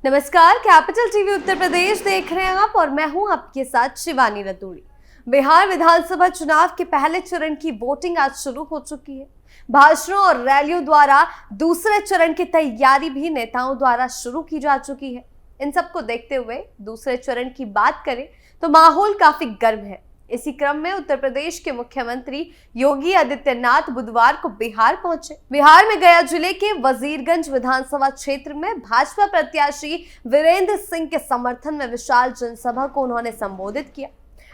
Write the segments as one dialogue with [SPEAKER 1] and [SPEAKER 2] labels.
[SPEAKER 1] नमस्कार, capital TV Uttar Pradesh देख रहे हैं आप और मैं हूं आपके साथ शिवानी रतूड़ी। बिहार विधानसभा चुनाव के पहले चरण की वोटिंग आज शुरू हो चुकी है। भाषणों और रैलियों द्वारा दूसरे चरण की तैयारी भी नेताओं द्वारा शुरू की जा चुकी है। इन सबको देखते हुए दूसरे चरण की बात करें तो माहौल काफी गर्म है। इसी क्रम में उत्तर प्रदेश के मुख्यमंत्री योगी आदित्यनाथ बुधवार को बिहार पहुंचे। बिहार में गया जिले के वजीरगंज विधानसभा क्षेत्र में भाजपा प्रत्याशी वीरेंद्र सिंह के समर्थन में विशाल जनसभा को उन्होंने संबोधित किया।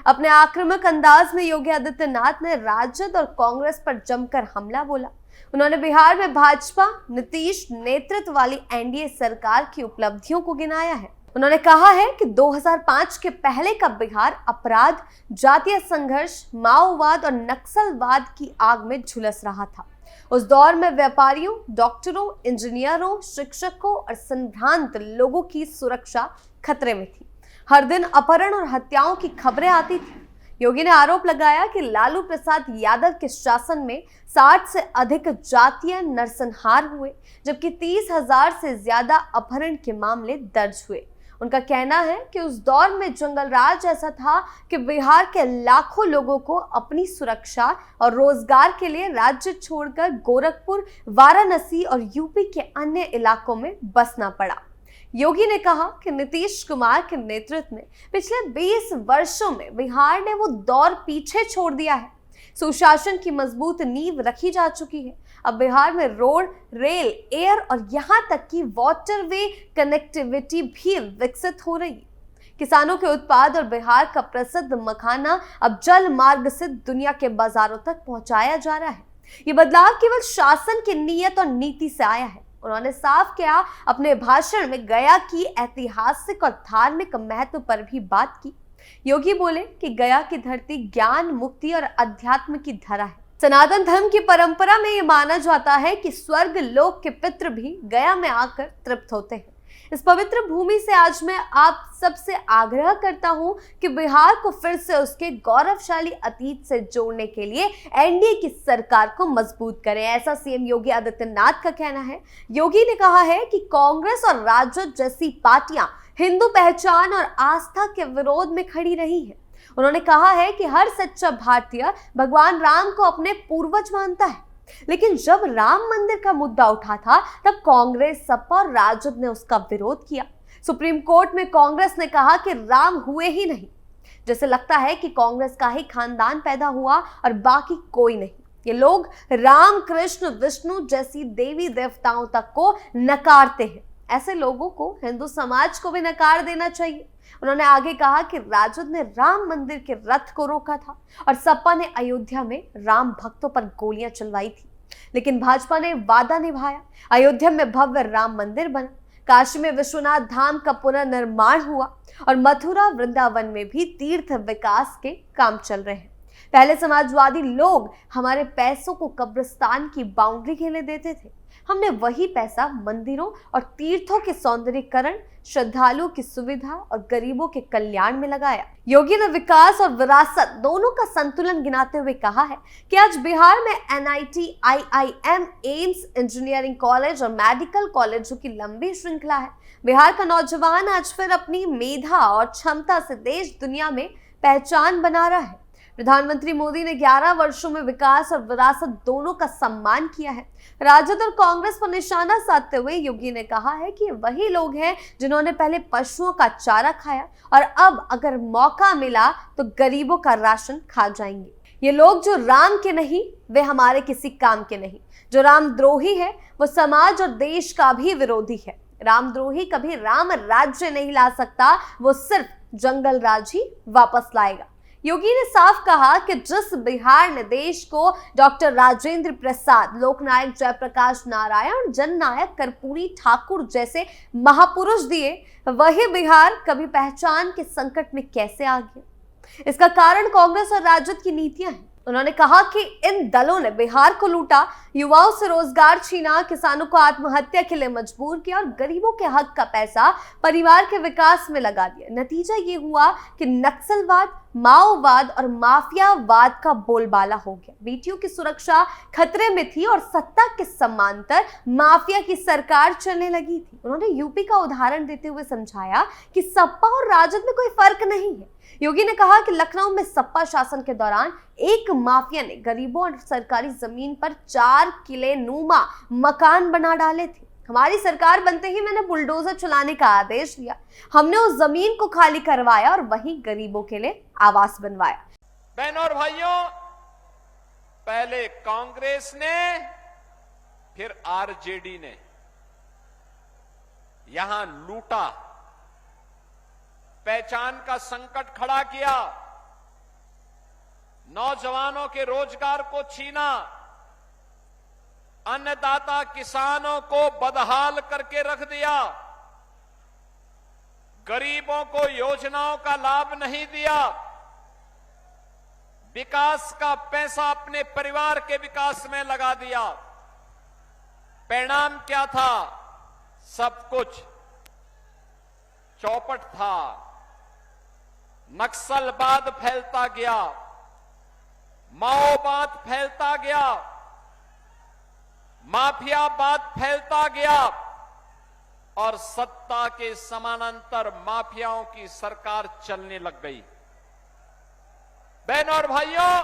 [SPEAKER 1] अपने आक्रामक अंदाज में योगी आदित्यनाथ ने राजद और कांग्रेस पर जमकर हमला बोला। उन्होंने बिहार में भाजपा नीतीश नेतृत्व वाली एनडीए सरकार की उपलब्धियों को गिनाया है। उन्होंने कहा है कि 2005 के पहले का बिहार अपराध, जातीय संघर्ष, माओवाद और नक्सलवाद की आग में झुलस रहा था। उस दौर में व्यापारियों, डॉक्टरों, इंजीनियरों, शिक्षकों और संभ्रांत लोगों की सुरक्षा खतरे में थी। हर दिन अपहरण और हत्याओं की खबरें आती थी। योगी ने आरोप लगाया कि लालू प्रसाद यादव के शासन में 60 से अधिक जातीय नरसंहार हुए, जबकि 30,000 से ज्यादा अपहरण के मामले दर्ज हुए। उनका कहना है कि उस दौर में जंगल राज ऐसा था कि बिहार के लाखों लोगों को अपनी सुरक्षा और रोजगार के लिए राज्य छोड़कर गोरखपुर, वाराणसी और यूपी के अन्य इलाकों में बसना पड़ा। योगी ने कहा कि नीतीश कुमार के नेतृत्व में पिछले 20 वर्षों में बिहार ने वो दौर पीछे छोड़ दिया है। सुशासन की मजबूत नींव रखी जा चुकी है। अब बिहार में रोड, रेल, एयर और यहाँ तक कि वाटरवे कनेक्टिविटी भी विकसित हो रही है। किसानों के उत्पाद और बिहार का प्रसिद्ध मखाना अब जल मार्ग से दुनिया के बाजारों तक पहुंचाया जा रहा है। ये बदलाव केवल शासन की नीयत और नीति से आया है। उन्होंने साफ किया अपने भाषण में गया की ऐतिहासिक और धार्मिक महत्व पर भी बात की। योगी बोले कि गया की धरती ज्ञान, मुक्ति और अध्यात्म की धरा है। सनातन धर्म की परंपरा में ये माना जाता है कि स्वर्ग लोक के पितृ भी गया में आकर तृप्त होते हैं। इस पवित्र भूमि से आज मैं आप सबसे आग्रह करता हूं कि बिहार को फिर से उसके गौरवशाली अतीत से जोड़ने के लिए एनडीए की सरकार को मजबूत करें, ऐसा सीएम योगी आदित्यनाथ का कहना है। योगी ने कहा है कि कांग्रेस और राजद जैसी पार्टियां हिंदू पहचान और आस्था के विरोध में खड़ी रही है। उन्होंने कहा है कि हर सच्चा भारतीय भगवान राम को अपने पूर्वज मानता है, लेकिन जब राम मंदिर का मुद्दा उठा था तब कांग्रेस, सपा और राजद ने उसका विरोध किया। सुप्रीम कोर्ट में कांग्रेस ने कहा कि राम हुए ही नहीं। जैसे लगता है कि कांग्रेस का ही खानदान पैदा हुआ और बाकी कोई नहीं। ये लोग राम, कृष्ण, विष्णु जैसी देवी देवताओं तक को नकारते हैं। ऐसे लोगों को हिंदू समाज को भी नकार देना चाहिए। उन्होंने आगे कहा कि राजद ने राम मंदिर के रथ को रोका था और सपा ने अयोध्या में राम भक्तों पर गोलियां चलवाई थी, लेकिन भाजपा ने वादा निभाया। अयोध्या में भव्य राम मंदिर बना, काशी में विश्वनाथ धाम का पुनर्निर्माण हुआ और मथुरा, वृंदावन में भी तीर्थ विकास के काम चल रहे हैं। पहले समाजवादी लोग हमारे पैसों को कब्रिस्तान की बाउंड्री खेलने देते थे। हमने वही पैसा मंदिरों और तीर्थों के सौंदर्यीकरण, श्रद्धालुओं की सुविधा और गरीबों के कल्याण में लगाया। योगी ने विकास और विरासत दोनों का संतुलन गिनाते हुए कहा है कि आज बिहार में NIT, IIM, AIIMS, engineering college और मेडिकल कॉलेजों की लंबी श्रृंखला है। बिहार का नौजवान आज फिर अपनी मेधा और क्षमता से देश दुनिया में पहचान बना रहा है। प्रधानमंत्री मोदी ने 11 वर्षों में विकास और विरासत दोनों का सम्मान किया है। राजद और कांग्रेस पर निशाना साधते हुए योगी ने कहा है कि वही लोग हैं जिन्होंने पहले पशुओं का चारा खाया और अब अगर मौका मिला तो गरीबों का राशन खा जाएंगे। ये लोग जो राम के नहीं, वे हमारे किसी काम के नहीं। जो रामद्रोही है वो समाज और देश का भी विरोधी है। रामद्रोही कभी राम राज्य नहीं ला सकता, वो सिर्फ जंगल राज ही वापस लाएगा। योगी ने साफ कहा कि जिस बिहार ने देश को डॉक्टर राजेंद्र प्रसाद, लोकनायक जयप्रकाश नारायण और जननायक कर्पूरी ठाकुर जैसे महापुरुष दिए, वही बिहार कभी पहचान के संकट में कैसे आ गया? इसका कारण कांग्रेस और राजद की नीतियां हैं। उन्होंने कहा कि इन दलों ने बिहार को लूटा, युवाओं से रोजगार छीना, किसानों को आत्महत्या के लिए मजबूर किया और गरीबों के हक का पैसा परिवार के विकास में लगा दिया। नतीजा ये हुआ कि नक्सलवाद, माओवाद और माफियावाद का बोलबाला हो गया। बेटियों की सुरक्षा खतरे में थी और सत्ता के समांतर माफिया की सरकार चलने लगी थी। उन्होंने यूपी का उदाहरण देते हुए समझाया कि सपा और राजद में कोई फर्क नहीं है। योगी ने कहा कि लखनऊ में सपा शासन के दौरान एक माफिया ने गरीबों और सरकारी जमीन पर 4 किले नुमा मकान बना डाले थे। हमारी सरकार बनते ही मैंने बुलडोजर चलाने का आदेश दिया। हमने उस जमीन को खाली करवाया और वहीं गरीबों के लिए आवास बनवाया।
[SPEAKER 2] बहनों और भाइयों, पहले कांग्रेस ने, फिर आरजेडी ने यहां लूटा, पहचान का संकट खड़ा किया, नौजवानों के रोजगार को छीना, अन्नदाता किसानों को बदहाल करके रख दिया, गरीबों को योजनाओं का लाभ नहीं दिया, विकास का पैसा अपने परिवार के विकास में लगा दिया। परिणाम क्या था? सब कुछ चौपट था। नक्सलवाद फैलता गया, माओवाद फैलता गया, माफियावाद फैलता गया और सत्ता के समानांतर माफियाओं की सरकार चलने लग गई। बहनों और भाइयों,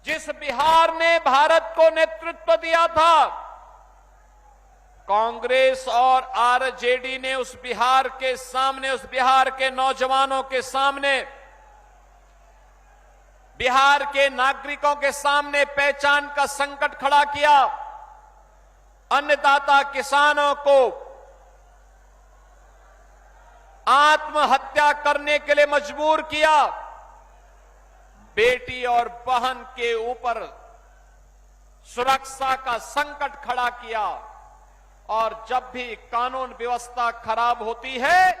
[SPEAKER 2] जिस बिहार ने भारत को नेतृत्व दिया था, कांग्रेस और आरजेडी ने उस बिहार के सामने, उस बिहार के नौजवानों के सामने, बिहार के नागरिकों के सामने पहचान का संकट खड़ा किया। अन्नदाता किसानों को आत्महत्या करने के लिए मजबूर किया। बेटी और बहन के ऊपर सुरक्षा का संकट खड़ा किया और जब भी कानून व्यवस्था खराब होती है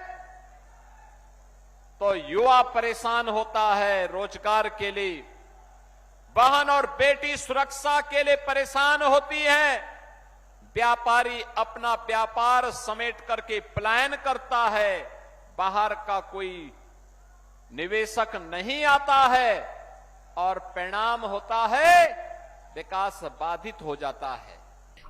[SPEAKER 2] तो युवा परेशान होता है रोजगार के लिए, बहन और बेटी सुरक्षा के लिए परेशान होती है, व्यापारी अपना व्यापार समेट करके पलायन करता है, बाहर का कोई निवेशक नहीं आता है और परिणाम होता है विकास बाधित हो जाता है।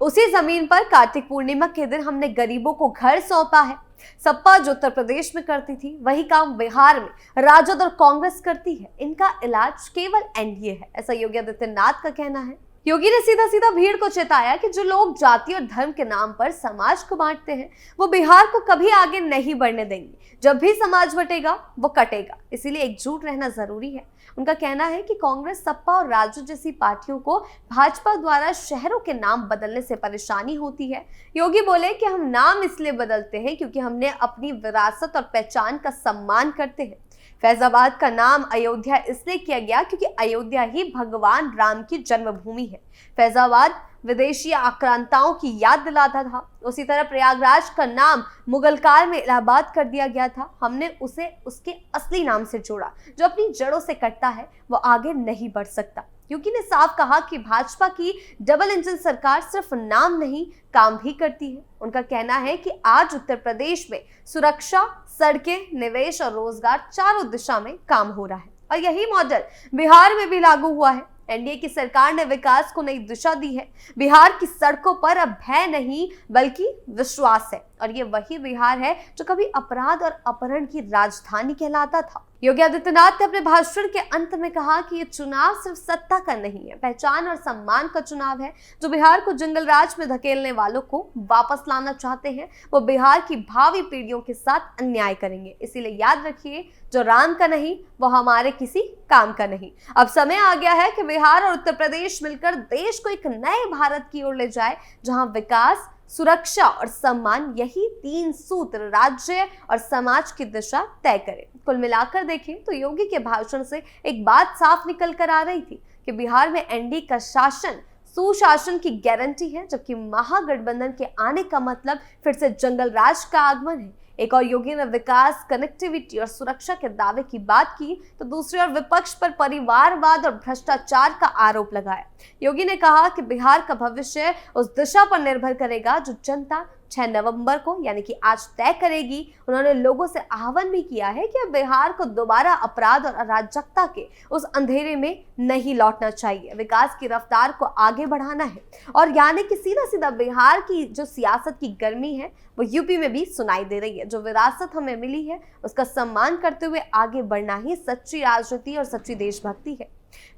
[SPEAKER 1] उसी जमीन पर कार्तिक पूर्णिमा के दिन हमने गरीबों को घर सौंपा है। सपा जो उत्तर प्रदेश में करती थी, वही काम बिहार में राजद और कांग्रेस करती है। इनका इलाज केवल एनडीए है, ऐसा योगी आदित्यनाथ का कहना है। योगी ने सीधा सीधा भीड़ को चेताया कि जो लोग जाति और धर्म के नाम पर समाज को बांटते हैं, वो बिहार को कभी आगे नहीं बढ़ने देंगे। जब भी समाज बटेगा, वो कटेगा। इसीलिए एकजुट रहना जरूरी है। उनका कहना है कि कांग्रेस, सपा और राजद जैसी पार्टियों को भाजपा द्वारा शहरों के नाम बदलने से परेशानी होती है। योगी बोले कि हम नाम इसलिए बदलते हैं क्योंकि हमने अपनी विरासत और पहचान का सम्मान करते हैं। फैजाबाद का नाम अयोध्या इसलिए किया गया क्योंकि अयोध्या ही भगवान राम की जन्मभूमि है। फैजाबाद विदेशी आक्रांताओं की याद दिलाता था। उसी तरह प्रयागराज का नाम मुगल काल में इलाहाबाद कर दिया गया था। हमने उसे उसके असली नाम से जोड़ा। जो अपनी जड़ों से कटता है वो आगे नहीं बढ़ सकता। योगी ने साफ कहा कि भाजपा की डबल इंजन सरकार सिर्फ नाम नहीं, काम भी करती है। उनका कहना है कि आज उत्तर प्रदेश में सुरक्षा, सड़कें, निवेश और रोजगार चारों दिशा में काम हो रहा है और यही मॉडल बिहार में भी लागू हुआ है। एनडीए की सरकार ने विकास को नई दिशा दी है। बिहार की सड़कों पर अब भय नहीं बल्कि विश्वास है और ये वही बिहार है जो कभी अपराध और अपहरण की राजधानी कहलाता था। योगी आदित्यनाथ ने अपने भाषण के अंत में कहा कि ये चुनाव सिर्फ सत्ता का नहीं है, पहचान और सम्मान का चुनाव है। जो बिहार को जंगल राज में धकेलने वालों को वापस लाना चाहते हैं, वो बिहार की भावी पीढ़ियों के साथ अन्याय करेंगे। इसीलिए याद रखिए, जो राम का नहीं वो हमारे किसी काम का नहीं। अब समय आ गया है कि बिहार और उत्तर प्रदेश मिलकर देश को एक नए भारत की ओर ले जाए, जहां विकास, सुरक्षा और सम्मान, यही 3 सूत्र राज्य और समाज की दिशा तय करे। कुल मिलाकर देखें तो योगी के भाषण से एक बात साफ निकल कर आ रही थी कि बिहार में एनडीए का शासन सुशासन की गारंटी है, जबकि महागठबंधन के आने का मतलब फिर से जंगल राज का आगमन है। एक और योगी ने विकास, कनेक्टिविटी और सुरक्षा के दावे की बात की तो दूसरी ओर विपक्ष पर परिवारवाद और भ्रष्टाचार का आरोप लगाया। योगी ने कहा कि बिहार का भविष्य उस दिशा पर निर्भर करेगा जो जनता 6 नवंबर को यानी कि आज तय करेगी। उन्होंने लोगों से आह्वान भी किया है कि बिहार को दोबारा अपराध और अराजकता के उस अंधेरे में नहीं लौटना चाहिए, विकास की रफ्तार को आगे बढ़ाना है। और यानी कि सीधा सीधा बिहार की जो सियासत की गर्मी है वो यूपी में भी सुनाई दे रही है। जो विरासत हमें मिली है उसका सम्मान करते हुए आगे बढ़ना ही सच्ची राजनीति और सच्ची देशभक्ति है।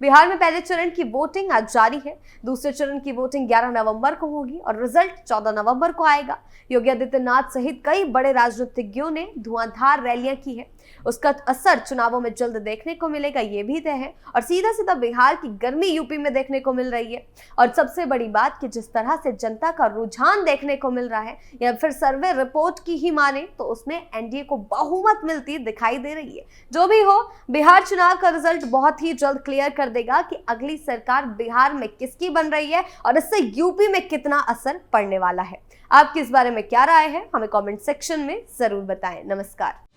[SPEAKER 1] बिहार में पहले चरण की वोटिंग आज जारी है। दूसरे चरण की वोटिंग 11 नवंबर को होगी और रिजल्ट 14 नवंबर को आएगा। योगी आदित्यनाथ सहित कई बड़े राजनीतिज्ञों ने धुआंधार रैलियां की है। उसका असर चुनावों में जल्द देखने को मिलेगा, ये भी तय है। और सीधा सीधा बिहार की गर्मी यूपी में देखने को मिल रही है। और सबसे बड़ी बात कि जिस तरह से जनता का रुझान देखने को मिल रहा है या फिर सर्वे रिपोर्ट की ही माने तो उसमें एनडीए को बहुमत मिलती दिखाई दे रही है। जो भी हो, बिहार चुनाव का रिजल्ट बहुत ही जल्द क्लियर कर देगा कि अगली सरकार बिहार में किसकी बन रही है और इससे यूपी में कितना असर पड़ने वाला है। आपकी इस बारे में क्या राय है, हमें कमेंट सेक्शन में जरूर बताएं। नमस्कार।